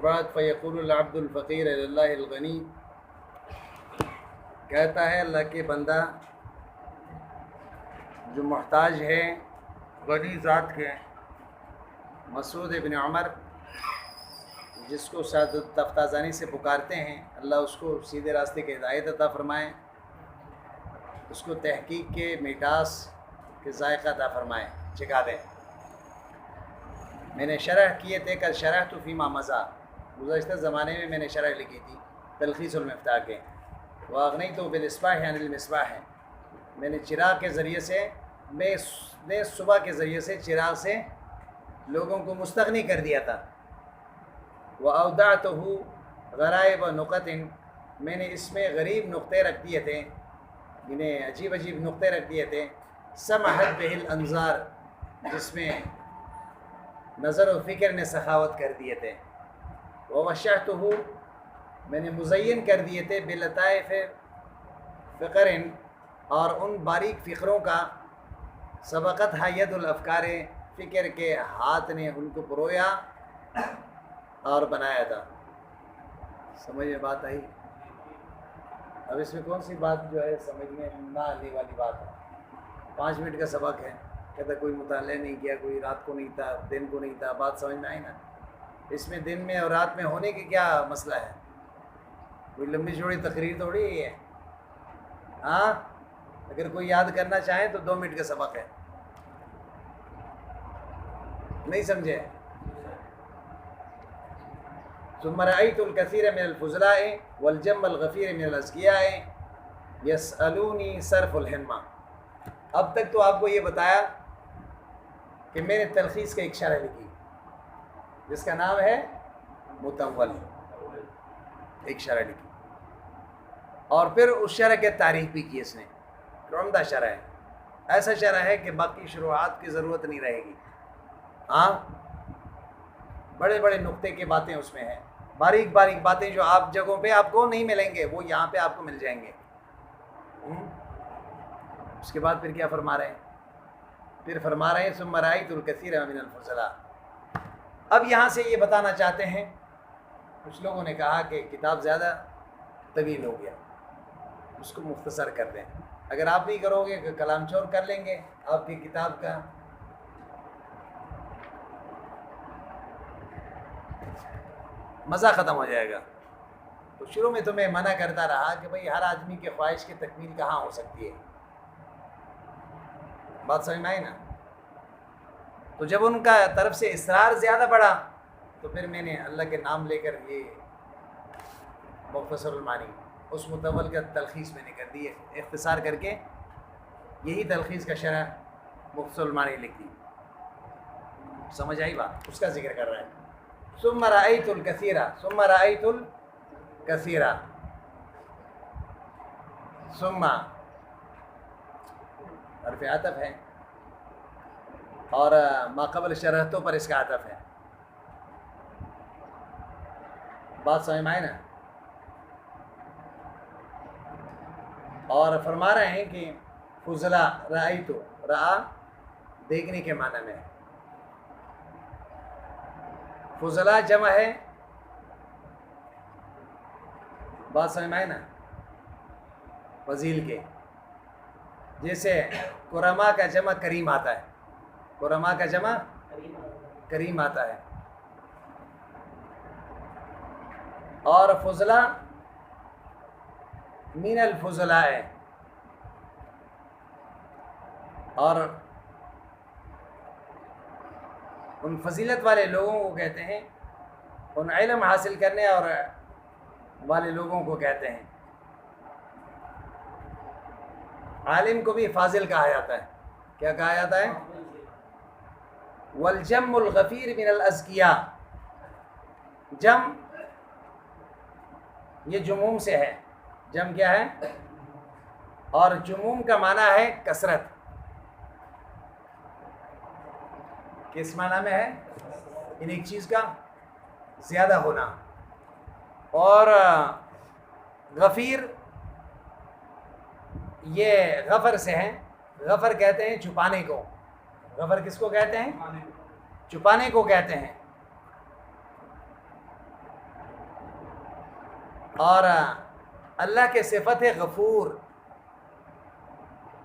وبعد فیقول العبد الفقیر اللہ الغنی، کہتا ہے اللہ کے بندہ جو محتاج ہے غنی ذات کے، مسعود ابن عمر جس کو سعادت تفتازانی سے پکارتے ہیں، اللہ اس کو سیدھے راستے کی ہدایت عطا فرمائے، اس کو تحقیق کے مٹاس کے ذائقہ عطا فرمائے، چکھا دیں۔ میں نے شرح کیے تھے کل، شرح تو فیما مزہ، گزشتہ زمانے میں نے شرح لکھی تھی تلخیص المفتاح کے، واغنیت بالمصباح عن المصباح ہے۔ میں نے چراغ کے ذریعے سے، میں صبح کے ذریعے سے چراغ سے لوگوں کو مستغنی کر دیا تھا۔ وَأَوْدَعْتُهُ غَرَائِبَ نُقَطٍ، میں نے اس میں غریب نقطے رکھ دیے تھے، انہیں عجیب عجیب نقطے رکھ دیے تھے، سمحت بہ الانظار، جس میں نظر و فکر نے سخاوت کر دیے تھے۔ وَوَشَّحْتُهُ، میں نے مزین کر دیے تھے، بِلَطَائِفِ فِقْرٍ، اور ان باریک فکروں کا، سبقت ید الافکار، فکر کے ہاتھ نے ان کو پرویا اور بنایا تھا۔ سمجھ میں بات آئی؟ اب اس میں کون سی بات جو ہے سمجھ میں نہ آنے والی بات ہے؟ 5 منٹ کا سبق ہے، کہتا کوئی مطالعہ نہیں کیا، کوئی رات کو نہیں تھا، دن کو نہیں تھا، بات سمجھ میں آئی نا؟ اس میں دن میں اور رات میں ہونے کی کیا مسئلہ ہے؟ کوئی لمبی چوڑی تقریر تھوڑی ہے۔ ہاں، اگر کوئی یاد کرنا چاہے تو 2 منٹ کا سبق ہے، نہیں سمجھے؟ ثم رأيت الكثير من الفضلاء والجم الغفير من الأذكياء يسألوني صرف الهمة۔ اب تک تو آپ کو یہ بتایا کہ میں نے تلخیص کا ایک شرح لکھی جس کا نام ہے متول، ایک شرح لکھی، اور پھر اس شرح کے تعریف بھی کی اس نے، عمدہ شرح ہے، ایسا شرح ہے کہ باقی شروحات کی ضرورت نہیں رہے گی۔ ہاں، بڑے بڑے نقطے کی باتیں اس میں ہیں، باریک باریک باتیں جو آپ جگہوں پہ آپ کو نہیں ملیں گے، وہ یہاں پہ آپ کو مل جائیں گے۔ اس کے بعد پھر کیا فرما رہے ہیں؟ پھر فرما رہے ہیں ثم رأيت الكثير من الفضلاء۔ اب یہاں سے یہ بتانا چاہتے ہیں، کچھ لوگوں نے کہا کہ کتاب زیادہ طویل ہو گیا، اس کو مختصر کر دیں۔ اگر آپ نہیں کرو گے کہ کلام چور کر لیں گے آپ کی کتاب کا، مزہ ختم ہو جائے گا۔ تو شروع میں تو میں منع کرتا رہا کہ بھئی ہر آدمی کے خواہش کی تکمیل کہاں ہو سکتی ہے، بات سمجھ میں آئی نا؟ تو جب ان کا طرف سے اصرار زیادہ بڑھا تو پھر میں نے اللہ کے نام لے کر یہ مختصر المانی، اس متول کا تلخیص میں نے کر دی، اختصار کر کے یہی تلخیص کا شرح مختصر المانی لکھ دی۔ سمجھ آئی بات؟ اس کا ذکر کر رہا ہے۔ ثم رأيت الكثير، ثم رأيت الكثير، ثم حرف عطف ہے، اور ما قبل شرحتوں پر اس کا عطف ہے۔ بات سمجھ میں آئے نا؟ اور فرما رہے ہیں کہ فضلا رأیت، رأا دیکھنے کے معنی میں ہے، فضلا جمع ہے، بات سمجھ میں آئے نا؟ فضیل کے، جیسے کرما کا جمع کریم آتا ہے، کرما کا جمع کریم آتا ہے، اور فضلا من الفضلاء ہے، اور ان فضیلت والے لوگوں کو کہتے ہیں، ان علم حاصل کرنے اور والے لوگوں کو کہتے ہیں۔ عالم کو بھی فاضل کہا جاتا ہے، کیا کہا جاتا ہے؟ والجم الغفیر من الازکیاء، جم یہ جموم سے ہے، جم کیا ہے؟ اور جموم کا معنی ہے کثرت، کس معنی میں ہے؟ ان ایک چیز کا زیادہ ہونا، اور غفیر یہ غفر سے ہیں، غفر کہتے ہیں چھپانے کو، غفر کس کو کہتے ہیں؟ چھپانے کو کہتے ہیں۔ اور اللہ کے صفت ہے غفور.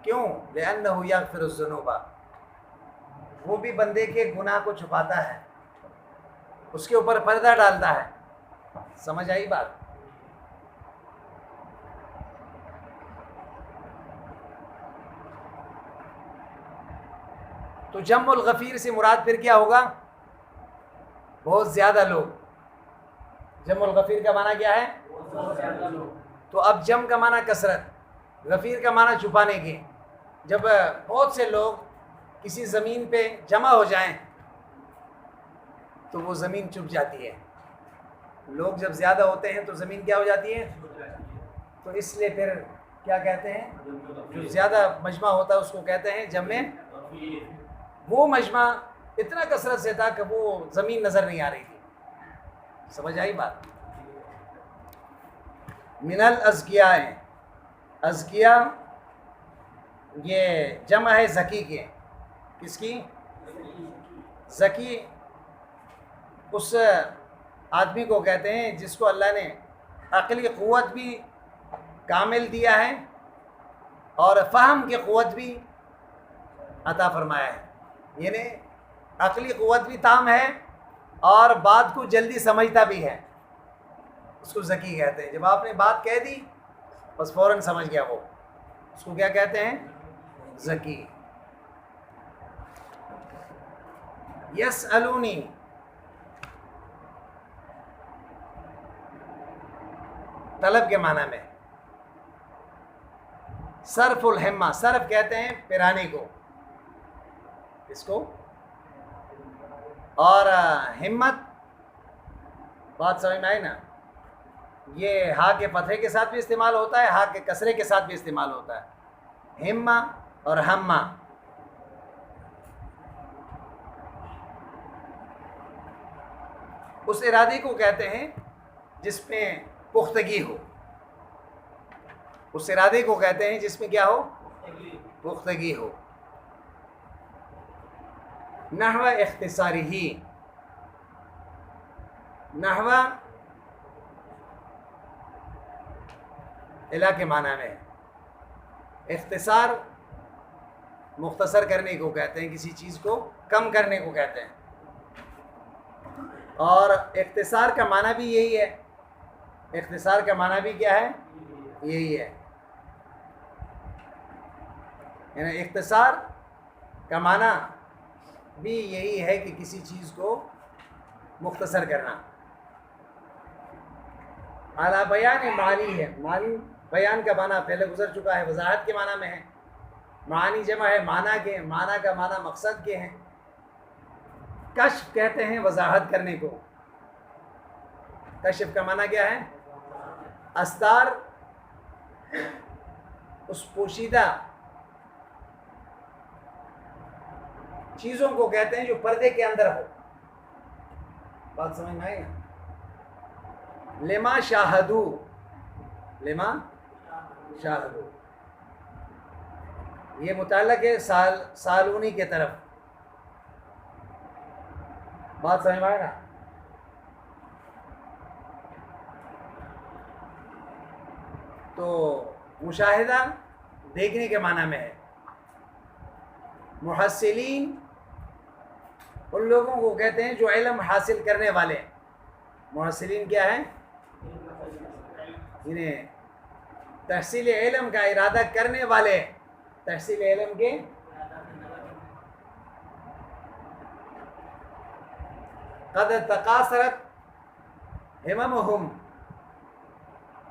کیوں؟ لأنه یغفر الذنوب، وہ بھی بندے کے گناہ کو چھپاتا ہے، اس کے اوپر پردہ ڈالتا ہے. سمجھ آئی بات؟ تو جم الغفیر سے مراد پھر کیا ہوگا؟ بہت زیادہ لوگ. جم الغفیر کا معنی کیا ہے؟ تو اب جم کا معنی کثرت، غفیر کا معنی چھپانے کے. جب بہت سے لوگ کسی زمین پہ جمع ہو جائیں تو وہ زمین چھپ جاتی ہے. لوگ جب زیادہ ہوتے ہیں تو زمین کیا ہو جاتی ہے؟ تو اس لیے پھر کیا کہتے ہیں؟ جو زیادہ مجمع ہوتا ہے اس کو کہتے ہیں جمع. وہ مجمع اتنا کثرت سے تھا کہ وہ زمین نظر نہیں آ رہی تھی. سمجھ آئی بات؟ من الازکیاء، ازکیاء یہ جمع ہے ذکی کے. کس کی؟ ذکی اس آدمی کو کہتے ہیں جس کو اللہ نے عقلی قوت بھی کامل دیا ہے اور فہم کی قوت بھی عطا فرمایا ہے. یعنی عقلی قوت بھی تام ہے اور بات کو جلدی سمجھتا بھی ہے. اس کو ذکی کہتے ہیں. جب آپ نے بات کہہ دی بس فوراً سمجھ گیا وہ، اس کو کیا کہتے ہیں؟ ذکی. یسألونی، طلب کے معنی میں. صرف الہمہ، صرف کہتے ہیں پیرانے کو، اس کو. اور ہمت، بات سمجھ میں آئی نا؟ یہ ہا کے فتحے کے ساتھ بھی استعمال ہوتا ہے، ہا کے کسرے کے ساتھ بھی استعمال ہوتا ہے. ہمہ اور ہمہ. اس ارادے کو کہتے ہیں جس میں پختگی ہو. اس ارادے کو کہتے ہیں جس میں کیا ہو؟ پختگی ہو. نحو اختصاری ہی، نحو الہ کے معنی میں. اختصار مختصر کرنے کو کہتے ہیں، کسی چیز کو کم کرنے کو کہتے ہیں. اور اختصار کا معنی بھی یہی ہے. اختصار کا معنی بھی کیا ہے؟ یہی ہے. یعنی اختصار کا معنی بھی یہی ہے کہ کسی چیز کو مختصر کرنا. اعلیٰ بیان معانی ہے. معانی بیان کا معنی پہلے گزر چکا ہے، وضاحت کے معنی میں ہے. معانی جمع ہے معنی کے، معنی کا معنی مقصد کے ہیں. کشف کہتے ہیں وضاحت کرنے کو. کشف کا معنی کیا ہے؟ استار، اس پوشیدہ چیزوں کو کہتے ہیں جو پردے کے اندر ہو. بات سمجھ میں آئی نا؟ لما شاہدو، لما شاہدو یہ متعلق ہے سالونی کے طرف. بات سمجھ میں آئے نا؟ تو مشاہدہ دیکھنے کے معنی میں ہے. محصلین ان لوگوں کو کہتے ہیں جو علم حاصل کرنے والے. محصلین کیا ہیں؟ انہیں تحصیل علم کا ارادہ کرنے والے. تحصیل علم کے قد تقاصرت ہممہم،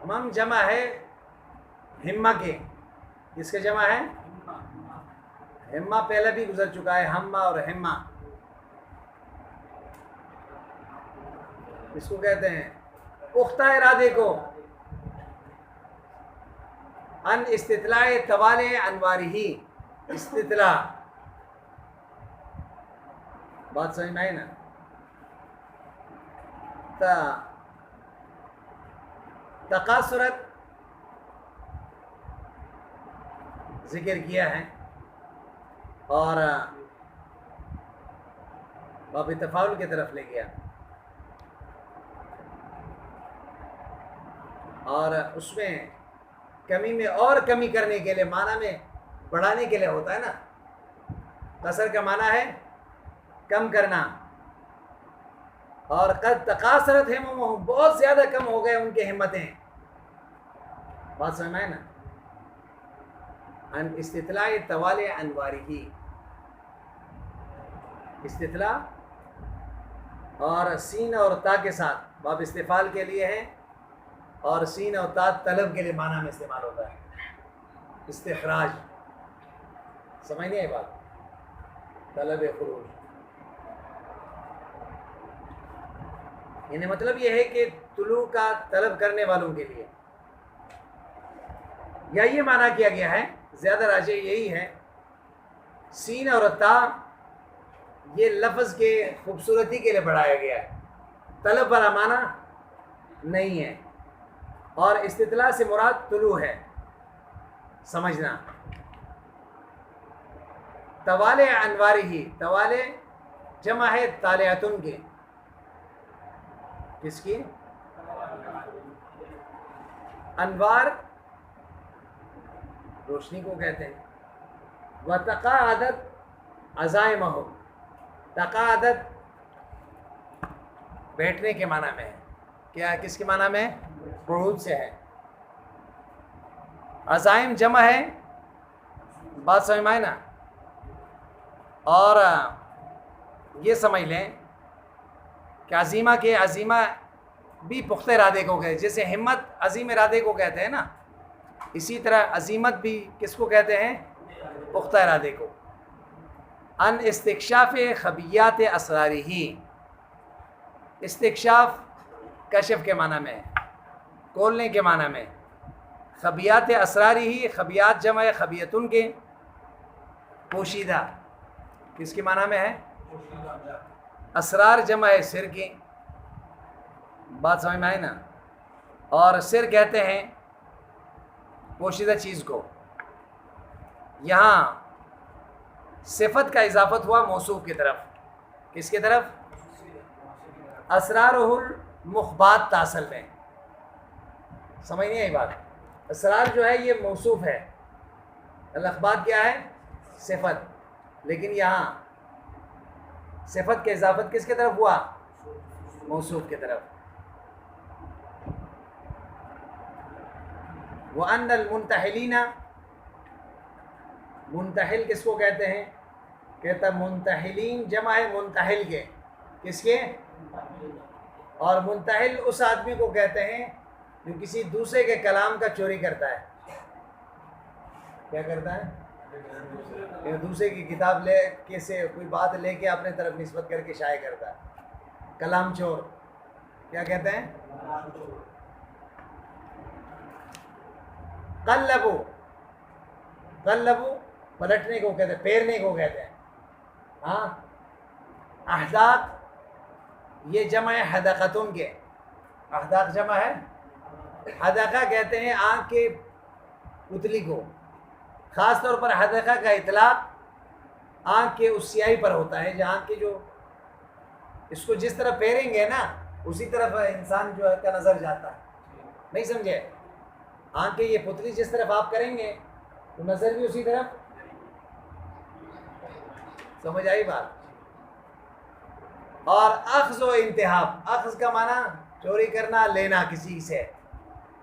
ہمم جمع ہے ہمہ کے. کس کے جمع ہے؟ ہمہ پہلے بھی گزر چکا ہے، ہمہ اور ہمہ. اس کو کہتے ہیں پختہ ارادے کو. ان استطلاع طوال انوارہی، استطلاع. بات سمجھ میں آئی نا؟ تقاصرت ذکر کیا ہے اور باب تفاعل کی طرف لے گیا. اور اس میں کمی میں اور کمی کرنے کے لیے، معنی میں بڑھانے کے لیے ہوتا ہے نا. قصر کا معنی ہے کم کرنا. اور قد تقاصرت ہممہم، بہت زیادہ کم ہو گئے ان کی ہمتیں. بات سمجھ میں آئے نا. ان استطلاع طوال انوارہ، استطلاع اور سین اور تا کے ساتھ باب استفعال کے لیے ہے، اور سین اور تا طلب کے لیے معنی میں استعمال ہوتا ہے. استخراج، سمجھ نہیں آئی بات؟ طلب خروج، یعنی مطلب یہ ہے کہ طلوع کا طلب کرنے والوں کے لیے. یا یہ معنی کیا گیا ہے، زیادہ راجح یہی ہے. سین اور تا یہ لفظ کے خوبصورتی کے لیے بڑھایا گیا ہے، طلب والا معنی نہیں ہے. اور استطلاع سے مراد طلوع ہے، سمجھنا. طوال انوارہ، طوال جمع ہے طالعتن کے. کس کی؟ انوار روشنی کو کہتے ہیں. وتقاعدت عزائمہ، تقاعدت بیٹھنے کے معنی میں ہے. کیا کس کے معنی میں؟ قعود سے ہے. عزائم جمع ہے، بات سمجھ میں آئے نا. اور یہ سمجھ لیں کہ عزیمہ کے عزیمہ بھی پختہ ارادے کو کہتے ہیں. جیسے ہمت عظیم ارادے کو کہتے ہیں نا، اسی طرح عزیمت بھی کس کو کہتے ہیں؟ پختہ ارادے کو. ان استکشاف خبیات اسرارہ، استکشاف کشف کے معنی میں، کھولنے کے معنی میں. خبیات اسرارہ، خبیات جمع ہے خبیتن کے، پوشیدہ. کس کے معنی میں ہے؟ اسرار جمع ہے سر کی. بات سمجھ میں آئی نا. اور سر کہتے ہیں پوشیدہ چیز کو. یہاں صفت کا اضافت ہوا موصوف کی طرف. کس کی طرف؟ اسرارہ المخبات تاصل میں. سمجھ نہیں آئی بات؟ اسرار جو ہے یہ موصوف ہے، الاخبات کیا ہے؟ صفت. لیکن یہاں صفت کے اضافت کس کی طرف ہوا؟ موصوف کی طرف. وَأَنَّ الْمُنْتَحِلِينَ، منتحل کس کو کہتے ہیں؟ کہتا منتحلین جمع ہے منتحل کے. کس کے؟ اور منتحل اس آدمی کو کہتے ہیں جو کسی دوسرے کے کلام کا چوری کرتا ہے. کیا کرتا ہے؟ دوسرے کی کتاب لے کے سے کوئی بات لے کے اپنے طرف نسبت کر کے شائع کرتا ہے. کلام چور. کیا کہتے ہیں؟ قلبو، قلبو پلٹنے کو کہتے ہیں، پھیرنے کو کہتے ہیں. ہاں. احداق یہ جمع ہے حدقتن کے. احداق جمع ہے حدقہ، کہتے ہیں آنکھ کے پتلی کو. خاص طور پر حدقہ کا اطلاق آنکھ کے اس سیاہی پر ہوتا ہے جہاں کے جو اس کو جس طرح پھیریں گے نا اسی طرف انسان جو ہے کا نظر جاتا ہے. نہیں سمجھے؟ آنکھ کے یہ پتلی جس طرف آپ کریں گے تو نظر بھی اسی طرف. سمجھ آئی بات؟ اور اخذ و انتہاب، اخذ کا معنی چوری کرنا، لینا کسی سے.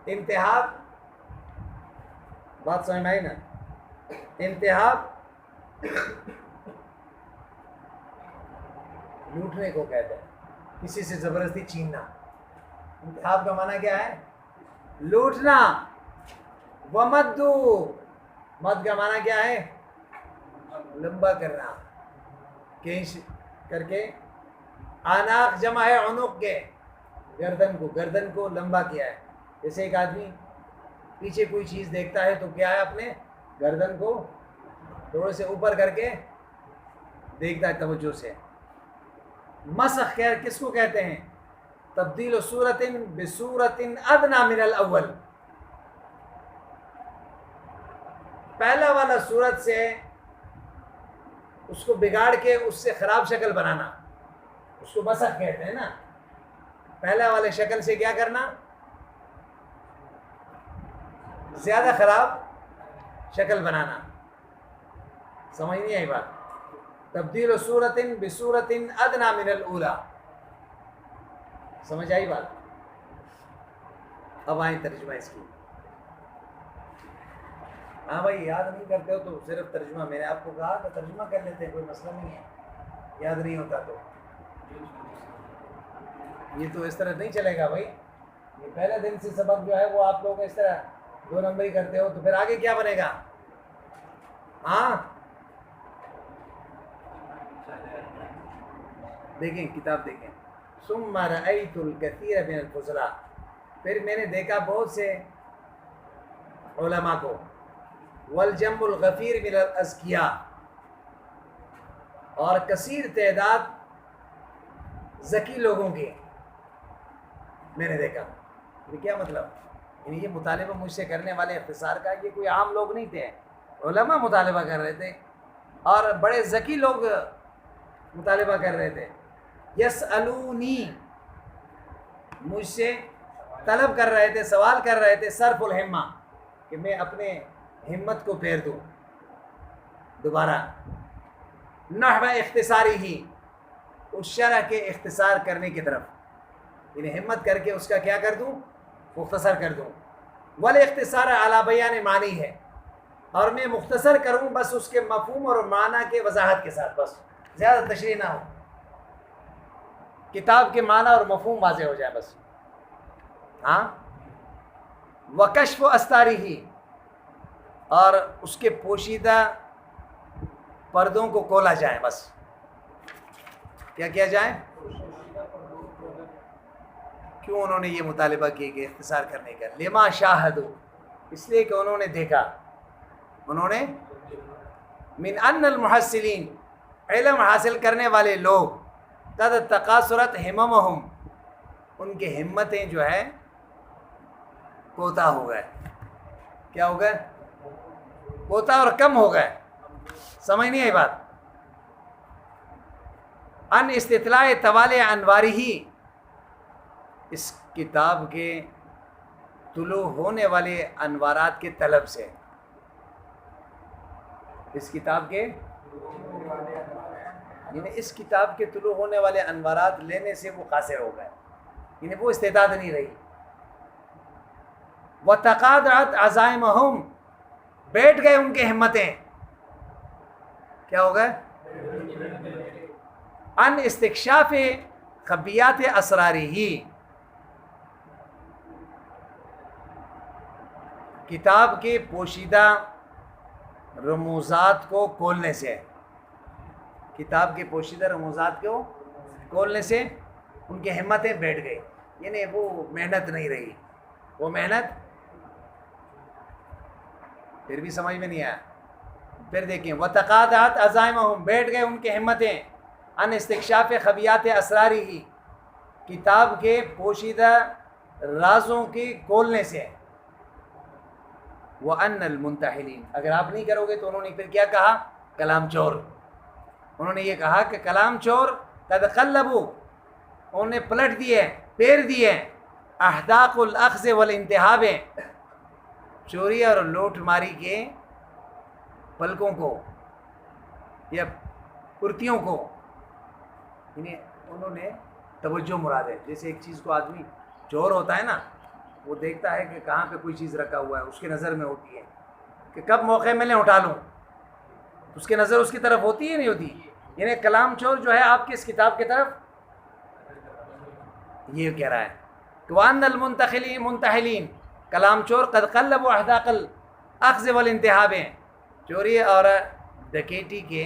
انتہاب، بات سمجھ میں آئی نا. انتہاب لوٹنے کو کہتے ہیں، کسی سے زبردستی چھیننا. انتہاب کا معنی کیا ہے؟ لوٹنا. ومدو، مد کا معنی کیا ہے؟ لمبا کرنا، کینچ کر کے. آناق جمع ہے عنق کے، گردن کو، گردن کو لمبا کیا ہے. جیسے ایک آدمی پیچھے کوئی چیز دیکھتا ہے تو کیا ہے، اپنے گردن کو تھوڑے سے اوپر کر کے دیکھتا ہے توجہ سے. مسخ کس کو کہتے ہیں؟ تبدیل صورت بصورت ادنی من الاول، پہلا والا صورت سے اس کو بگاڑ کے اس سے خراب شکل بنانا، اس کو مسخ کہتے ہیں نا. پہلا والے شکل سے کیا کرنا؟ زیادہ خراب شکل بنانا. سمجھ نہیں آئی بات؟ تبدیل صورت بصورت ادنی من الاولی. سمجھ آئی بات؟ اب آئیں ترجمہ اس کی. ہاں بھائی یاد نہیں کرتے ہو تو صرف ترجمہ، میں نے آپ کو کہا کہ ترجمہ کر لیتے ہیں، کوئی مسئلہ نہیں ہے. یاد نہیں ہوتا تو یہ تو اس طرح نہیں چلے گا بھائی. یہ پہلے دن سے سبق جو ہے وہ آپ لوگ اس طرح 2 نمبری کرتے ہو تو پھر آگے کیا بنے گا؟ ہاں دیکھیں کتاب دیکھیں. ثم رأيت الكثير من الفضلاء، پھر میں نے دیکھا بہت سے علماء کو، والجم الغفیر من الاذکیاء، اور کثیر تعداد ذکی لوگوں کے میں نے دیکھا. یہ کیا مطلب؟ یعنی یہ مطالبہ مجھ سے کرنے والے اختصار کا، یہ کوئی عام لوگ نہیں تھے، علماء مطالبہ کر رہے تھے اور بڑے ذکی لوگ مطالبہ کر رہے تھے. یسألونی، مجھ سے طلب کر رہے تھے، سوال کر رہے تھے، صرف الہمہ، کہ میں اپنے ہمت کو پھیر دوں دوبارہ، نحو اختصاری ہی، اس شرح کے اختصار کرنے کی طرف، یعنی ہمت کر کے اس کا کیا کر دوں؟ مختصر کر دوں. والاختصار علی بیان معنی ہے، اور میں مختصر کروں بس اس کے مفہوم اور معنی کے وضاحت کے ساتھ، بس زیادہ تشریح نہ ہو، کتاب کے معنی اور مفہوم واضح ہو جائے بس. ہاں وکشف استاری ہی، اور اس کے پوشیدہ پردوں کو کھولا جائے. بس کیا کیا جائے؟ کیوں انہوں نے یہ مطالبہ کیا کہ اختصار کرنے کا؟ لما شاہدوا، اس لیے کہ انہوں نے دیکھا، انہوں نے من ان المحصلین، علم حاصل کرنے والے لوگ، قد تقاصرت ہممہم، ان کے ہمتیں جو ہے کوتا ہو گئے. کیا ہو گئے؟ کوتا اور کم ہو گئے. سمجھ نہیں آئی بات؟ ان استطلاع طوال انوارہی، اس کتاب کے طلوع ہونے والے انوارات کے طلب سے، اس کتاب کے یعنی اس کتاب کے طلوع ہونے والے انوارات لینے سے وہ قاصر ہو گئے، یعنی وہ استعداد نہیں رہی. وتقاطعت عزائمہم، بیٹھ گئے ان کے ہمتیں. کیا ہو گئے؟ ان استکشاف خبیات اسرارہ، کتاب کے پوشیدہ رموزات کو کھولنے سے، کتاب کے پوشیدہ رموزات کو کھولنے سے ان کی ہمتیں بیٹھ گئی، یعنی وہ محنت نہیں رہی. وہ محنت پھر بھی سمجھ میں نہیں آیا. پھر دیکھیں وتقاطعت عزائمہم، بیٹھ گئے ان کی ہمتیں، ان استکشاف خبیات اسرارہ، کتاب کے پوشیدہ رازوں کے کھولنے سے. وَأَنَّ الْمُنْتَحِلِينَ، اگر آپ نہیں کرو گے تو انہوں نے پھر کیا کہا؟ کلام چور. انہوں نے یہ کہا کہ کلام چور قد قلبوا، انہوں نے پلٹ دیے، پھیر دیے، احداق الاخذ والانتہاب، چوری اور لوٹ ماری کے پلکوں کو یا پرتیوں کو، یعنی انہوں نے توجہ مراد ہے. جیسے ایک چیز کو آدمی چور ہوتا ہے نا، وہ دیکھتا ہے کہ کہاں پہ کوئی چیز رکھا ہوا ہے، اس کی نظر میں ہوتی ہے کہ کب موقع ملے اٹھا لوں، اس کی نظر اس کی طرف ہوتی ہے نہیں ہوتی. یعنی کلام چور جو ہے آپ کی اس کتاب کی طرف یہ کہہ رہا ہے کہ وَأَنَّ الْمُنْتَحِلِينَ، کلام چور قد قلبوا احداق الاخذ والانتہاب، چوری اور ڈکیٹی کے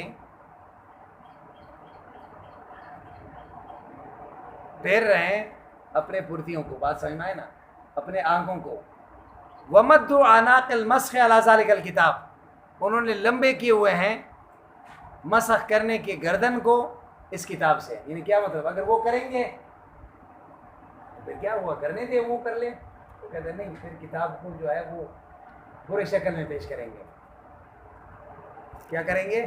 پھیر رہے ہیں اپنے پرتیوں کو. بات سمجھ میں آئے نا؟ اپنے آنکھوں کو. وَمَدُّوا عَنَاقِ الْمَسْخِ عَلَى ذَلِكَ الْكِتَابِ، انہوں نے لمبے کیے ہوئے ہیں مسخ کرنے کی گردن کو اس کتاب سے. یعنی کیا مطلب؟ اگر وہ کریں گے پھر کیا ہوا، کرنے دے وہ کر لیں. تو کہتے نہیں، پھر کتاب کو جو ہے وہ برے شکل میں پیش کریں گے. کیا کریں گے؟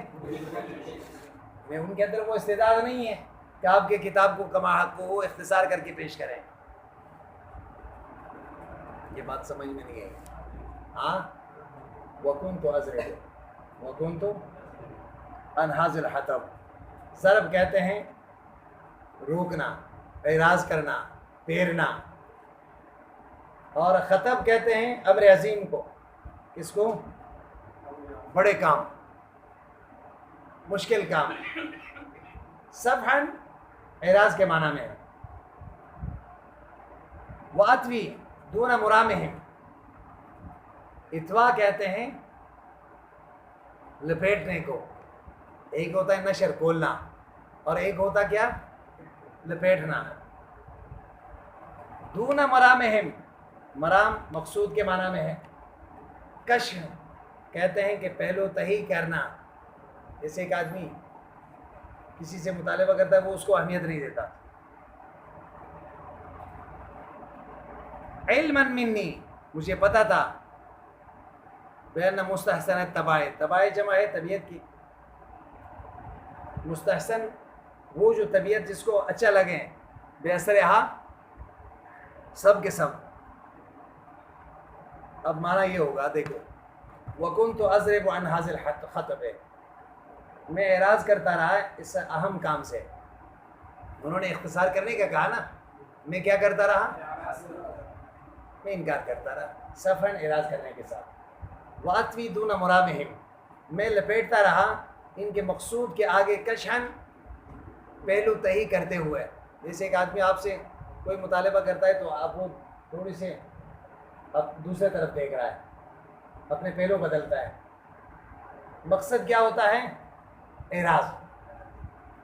میں ان کے اندر وہ استعداد نہیں ہے کہ آپ کے کتاب کو کما حق کو وہ اختصار کر کے پیش کریں. یہ بات سمجھ میں نہیں آئی. ہاں وَكُنْتُ أَزْرِبُ وَكُنْتُ عَنْ هَذِا الْحَطَبِ ضرب کہتے ہیں روکنا، اعراض کرنا، پھیرنا، اور خطب کہتے ہیں امر عظیم کو. کس کو؟ بڑے کام، مشکل کام. صفحاً اعراض کے معنی میں ہے. وَأَتْوِي دُونَ مُرَامِهِمْ اتوا کہتے ہیں لپیٹنے کو. ایک ہوتا ہے نشر کھولنا، اور ایک ہوتا کیا؟ لپیٹنا. دون مرامہم، مرام مقصود کے معنی میں ہے. کشف کہتے ہیں کہ پہلو تہی کرنا. جیسے ایک آدمی کسی سے مطالبہ کرتا ہے، وہ اس کو اہمیت نہیں دیتا. علما منی مجھے پتا تھا. بین مستحسن طبع، طبع جمع ہے طبیعت کی. مستحسن وہ جو طبیعت جس کو اچھا لگے، بے اثرہا سب کے سب. اب معنی یہ ہوگا، دیکھو وَكُنْتُ أَزْرِبُ عَنْ هَذِا الْخَطَبِ میں اعراض کرتا رہا اس اہم کام سے. انہوں نے اختصار کرنے کا کہا نا، میں کیا کرتا رہا؟ میں انکار کرتا رہا صفحاً اعراض کرنے کے ساتھ. وَأَتْوِي دُونَ مُرَامِهِمْ میں لپیٹتا رہا ان کے مقصود کے آگے، کشحن پہلو تہی کرتے ہوئے. جیسے ایک آدمی آپ سے کوئی مطالبہ کرتا ہے تو آپ وہ تھوڑی سے اب دوسرے طرف دیکھ رہا ہے، اپنے پہلو بدلتا ہے. مقصد کیا ہوتا ہے؟ اعراض.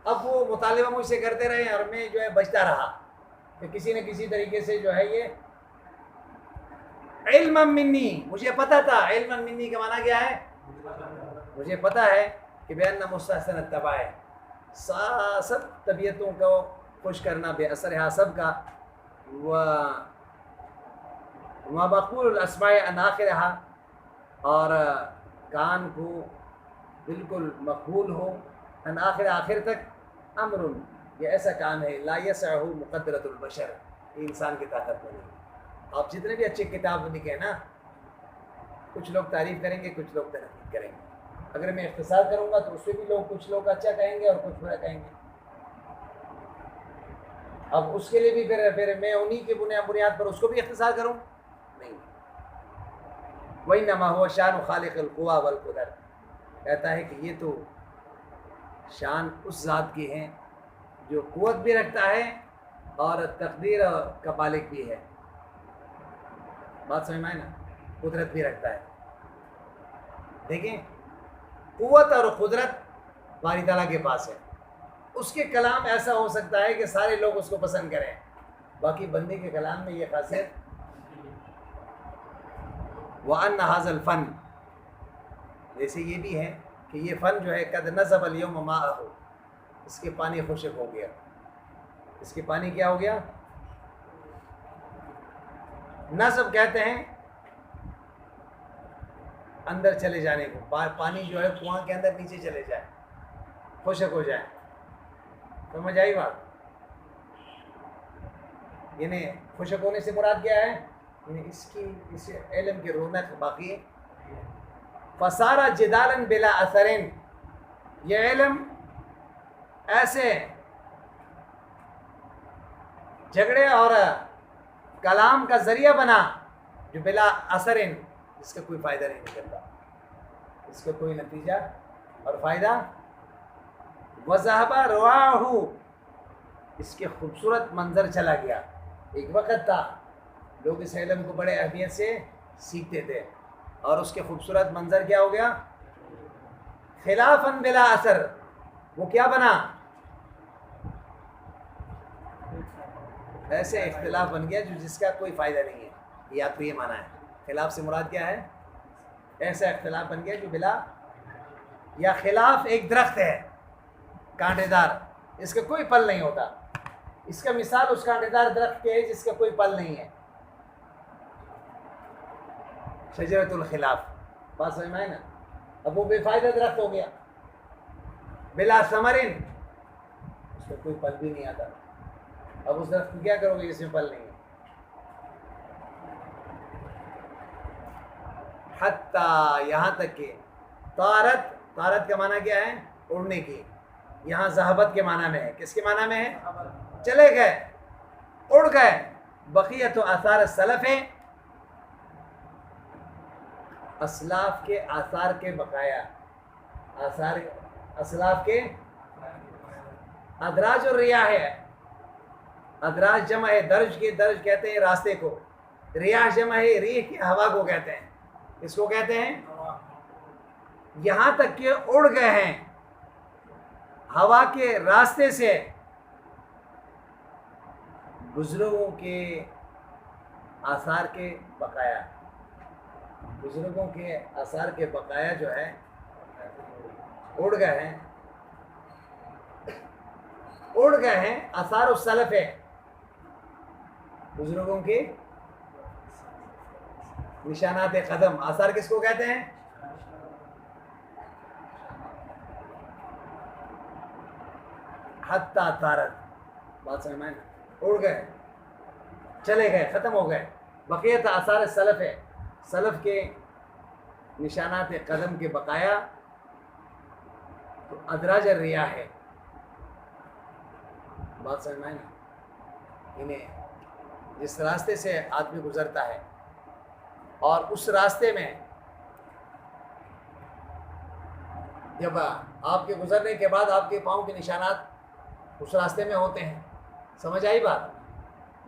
اب وہ مطالبہ مجھ سے کرتے رہے اور میں جو ہے بچتا رہا کہ کسی نہ کسی طریقے سے جو ہے یہ علما منی، مجھے پتا تھا. علما منی کا معنی کیا ہے؟ مجھے پتا ہے کہ بین مستحسن الطبع سب طبیعتوں کو خوش کرنا، بے اثر سب کا. ومقبول الاسماء عن آخرہا اور کان کو بالکل مقبول ہو، ان آخر آخر تک. امر یہ ایسا کام ہے لا یسعہ مقدرۃ البشر، یہ انسان کی طاقت میں نہیں. آپ جتنے بھی اچھے کتاب لکھیں نا، کچھ لوگ تعریف کریں گے، کچھ لوگ تنقید کریں گے. اگر میں اختصار کروں گا تو اس سے بھی کچھ لوگ اچھا کہیں گے اور کچھ برا کہیں گے. اب اس کے لیے بھی پھر میں انہی کی بنیاد پر اس کو بھی اختصار کروں؟ نہیں. وَإِنَّمَا هُوَ شَأْنُ خَالِقِ الْقُوَىٰ وَالْقُدَرِ کہتا ہے کہ یہ تو شان اس ذات کی ہے جو قوت بھی رکھتا ہے اور تقدیر کا مالک بھی ہے. بات سمجھ میں آئی نا؟ قدرت بھی رکھتا ہے. دیکھیں قوت اور قدرت باری تعالیٰ کے پاس ہے. اس کے کلام ایسا ہو سکتا ہے کہ سارے لوگ اس کو پسند کریں، باقی بندے کے کلام میں یہ خاصیت. وَأَنَّ هَذَا الْفَنْ جیسے یہ بھی ہے کہ یہ فن جو ہے قد نَزَبَ الْيَوْمَ مَاءَهُ اس کے پانی خشک ہو گیا. اس کے پانی کیا ہو گیا؟ نصب کہتے ہیں اندر چلے جانے کو. پانی جو ہے کنواں کے اندر نیچے چلے جائے، خشک ہو جائے. سمجھ آئی بات؟ یعنی خشک ہونے سے مراد کیا ہے؟ یعنی اس علم کی رونق باقی ہے. فَصَارَ جِدَالًا بِلَا أَثَرٍ یہ علم ایسے جھگڑے اور کلام کا ذریعہ بنا جو بلا اثر، اس کا کوئی فائدہ نہیں نکلتا، اس کا کوئی نتیجہ اور فائدہ. وَذَهَبَ رُوَاهُ اس کے خوبصورت منظر چلا گیا. ایک وقت تھا لوگ اس علم کو بڑے اہمیت سے سیکھتے تھے اور اس کے خوبصورت منظر کیا ہو گیا؟ خلافاً بلا اثر. وہ کیا بنا؟ ایسے اختلاف بن گیا جو جس کا کوئی فائدہ نہیں ہے. یا تو یہ معنی ہے. خلاف سے مراد کیا ہے؟ ایسا اختلاف بن گیا جو بلا، یا خلاف ایک درخت ہے کانٹے دار، اس کا کوئی پل نہیں ہوتا. اس کا مثال اس کانٹے دار درخت کے ہے جس کا کوئی پل نہیں ہے. شجرۃ الخلاف. بات سمجھ میں آئی نا؟ اب وہ بے فائدہ درخت ہو گیا. بلا ثمرن اس کا کوئی پل بھی نہیں آتا. اب اس درخت کو کیا کرو گے جس میں پل نہیں ہے؟ حتیٰ یہاں تک کہ طارت، طارت کا معنی کیا ہے؟ اڑنے کی، یہاں ذہبت کے معنی میں ہے، کس کے معنی میں ہے؟ چلے گئے، اڑ گئے، بقیت آثار السلف ہے، اسلاف کے آثار کے بقایا، آثار اسلاف کے ادراج اور ریاح ہے، ادراج جمع ہے درج کے، درج کہتے ہیں راستے کو، ریاح جمع ہے ریح کی، ہوا کو کہتے ہیں، اس کو کہتے ہیں، یہاں تک کہ اڑ گئے ہیں ہوا کے راستے سے بزرگوں کے آثار کے بقایا، بزرگوں کے آثار کے بقایا جو ہے اڑ گئے ہیں، اڑ گئے ہیں، آثار السلف ہے، بزرگوں کے نشانات قدم، آثار کس کو کہتے ہیں؟ حتیٰ طارت، بات سمجھ میں نا، اڑ گئے، چلے گئے، ختم ہو گئے، بقیت آثار السلف ہے، سلف کے نشانات قدم کے بقایا، تو ادراج الریاح ہے، بات سمجھ میں نا، انہیں جس راستے سے آدمی گزرتا ہے اور اس راستے میں جب آپ کے گزرنے کے بعد آپ کے پاؤں کے نشانات اس راستے میں ہوتے ہیں، سمجھ آئی بات؟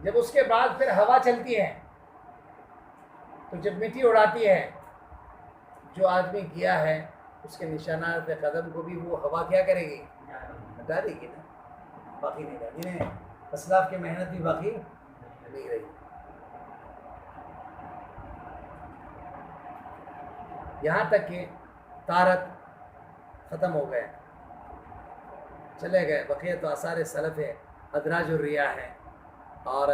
جب اس کے بعد پھر ہوا چلتی ہے تو جب مٹی اڑاتی ہے، جو آدمی گیا ہے اس کے نشانات قدم کو بھی وہ ہوا کیا کرے گی؟ ہٹا دے گی نا، باقی نہیں رہے، انہیں اسلاف کی محنت بھی باقی نہیں رہی۔ یہاں تک کہ طارت ختم ہو گئے، چلے گئے، بقیت آثار سلف ہے، ادراج الریاح ہے، اور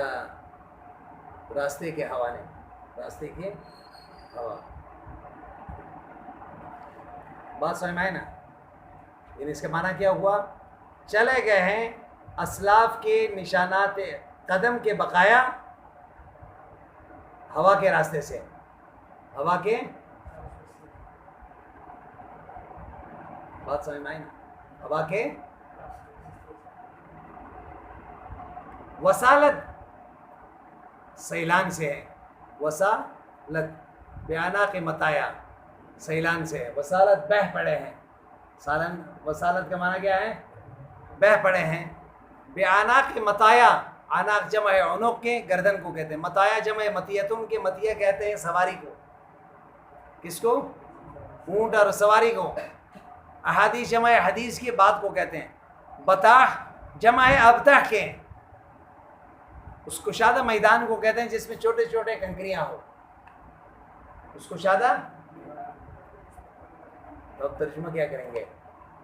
راستے کے ہوا نے، راستے کی ہوا، بات سمجھ میں آئے نا؟ یعنی اس کا معنی کیا ہوا؟ چلے گئے ہیں اسلاف کے نشانات قدم کے بقایا ہوا کے راستے سے، ہوا کے، بات سمجھ میں آئی نا؟ ہوا کے وسالت سیلان سے ہے، وسالت بیانہ کے متایا، سیلان سے ہے، وسالت بہہ پڑے ہیں، سالن وسالت کا معنی کیا ہے؟ بہہ پڑے ہیں، بیانہ کے متایا، عناق جمع ہے عنق کے، گردن کو کہتے ہیں، متایا جمع ہے متیتن کے، متیہ کہتے ہیں سواری کو، کس کو؟ اونٹ اور سواری کو، احادیث جمع ہے حدیث کی، بات کو کہتے ہیں، بطاح جمع ہے ابتح کے، اس کشادہ میدان کو کہتے ہیں جس میں چھوٹے چھوٹے کنکریاں ہو، اس کشادہ، تو اب ترجمہ کیا کریں گے؟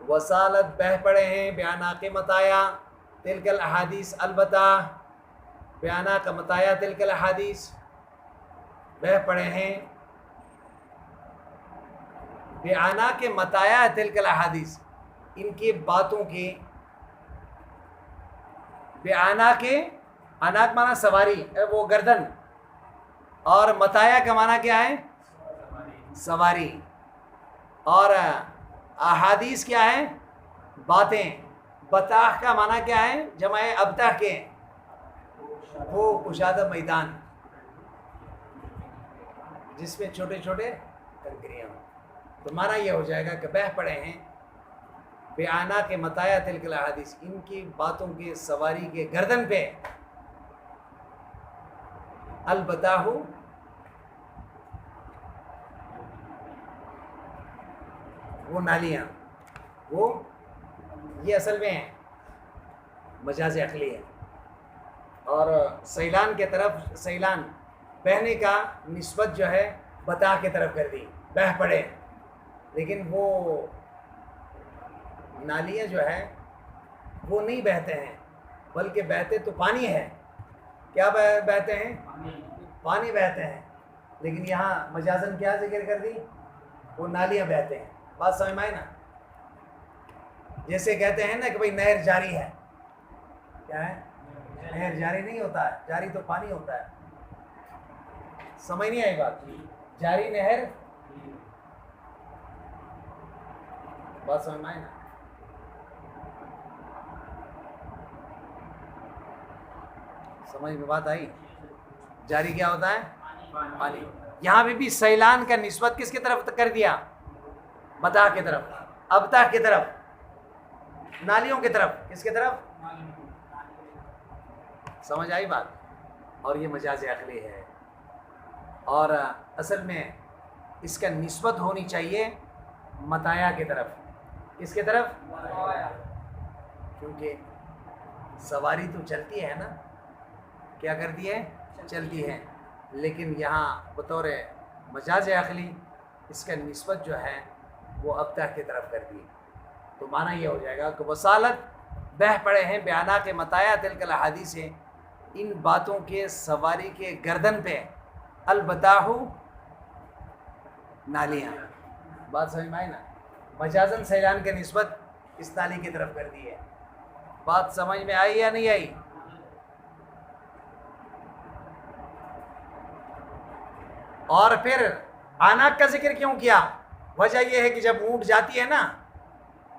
وسالت بہہ پڑے ہیں، بیانہ کے متایا تلک الاحادیث، البتہ بیانہ کا متایا تلک الاحادیث، بہہ پڑے ہیں بیانہ کے متایا تلک الاحادیث، ان کی باتوں کے، بیانہ کے، عناق معنی سواری وہ گردن، اور متایا کا معنی کیا ہے؟ سواری، اور احادیث کیا ہے؟ باتیں، بطاح کا معنی کیا ہے؟ جمع ابتح کے، وہ کشادہ میدان جس میں چھوٹے چھوٹے کنکریاں ہوں، تو معنی یہ ہو جائے گا کہ بہہ پڑے ہیں بیانہ کے متایا تلک الاحادیث، ان کی باتوں کے سواری کے گردن پہ، البتاہ وہ نالیاں، وہ یہ اصل میں مجاز عقلی ہے، اور سیلان کے طرف، سیلان بہنے کا نسبت جو ہے بتا کی طرف کر دی، بہہ پڑے، لیکن وہ نالیاں جو ہے وہ نہیں بہتے ہیں، بلکہ بہتے تو پانی ہے، کیا بہتے ہیں؟ پانی بہتے ہیں، لیکن یہاں مجازن کیا ذکر کر دی؟ وہ نالیاں بہتے ہیں، بات سمجھ میں آئی نا؟ جیسے کہتے ہیں نا کہ بھئی نہر جاری ہے، کیا ہے؟ نہر جاری نہیں ہوتا ہے، جاری تو پانی ہوتا ہے، سمجھ نہیں آئی بات؟ جاری نہر بات سمجھ میں آئی نا؟ سمجھ میں بات آئی؟ جاری کیا ہوتا ہے؟ پانی. یہاں پہ بھی سیلان کا نسبت کس کی طرف کر دیا؟ متاع کی طرف، ابتح کی طرف، نالیوں کی طرف. کس کی طرف؟ سمجھ آئی بات؟ اور یہ مجاز عقلی ہے، اور اصل میں اس کا نسبت ہونی چاہیے متاع کی طرف. کس کی طرف؟ کیونکہ سواری تو چلتی ہے نا، کیا کرتی ہے؟ چلتی ہے. لیکن یہاں بطور مجاز عقلی اس کا نسبت جو ہے وہ ابتح کی طرف کر دی. تو معنی یہ ہو جائے گا کہ وصالت بہ پڑے ہیں بیانہ کے متاع تلک الحدیث سے، ان باتوں کے سواری کے گردن پہ البتاہ نالیاں. بات سمجھ میں آئی نا؟ مجازن سیلان کے نسبت اس نالی کی طرف کر دی ہے. بات سمجھ میں آئی یا نہیں آئی؟ اور پھر آناک کا ذکر کیوں کیا؟ وجہ یہ ہے کہ جب اونٹ جاتی ہے نا،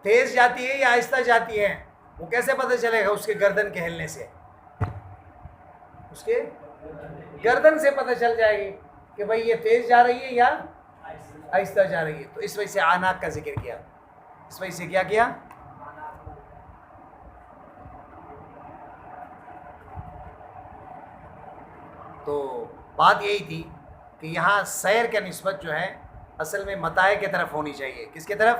تیز جاتی ہے یا آہستہ جاتی ہے، وہ کیسے پتہ چلے گا؟ اس کے گردن کے ہلنے سے، اس کے گردن سے پتہ چل جائے گی کہ بھئی یہ تیز جا رہی ہے یا آہستہ جا رہی ہے. تو اس وجہ سے آناک کا ذکر کیا. اس وجہ سے کیا کیا؟ تو بات یہی تھی کہ یہاں سیر کا نسبت جو ہے اصل میں متاع کی طرف ہونی چاہیے. کس کی طرف؟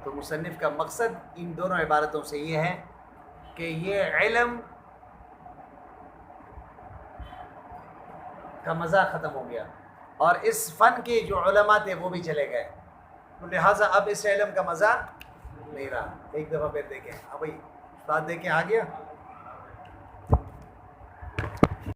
تو مصنف کا مقصد ان دونوں عبارتوں سے یہ ہے کہ یہ علم کا مزہ ختم ہو گیا، اور اس فن کے جو علماء تھے وہ بھی چلے گئے، تو لہٰذا اب اس علم کا مزہ نہیں رہا. ایک دفعہ پھر دیکھیں. ہاں بھائی، استاد دیکھیں آ گیا.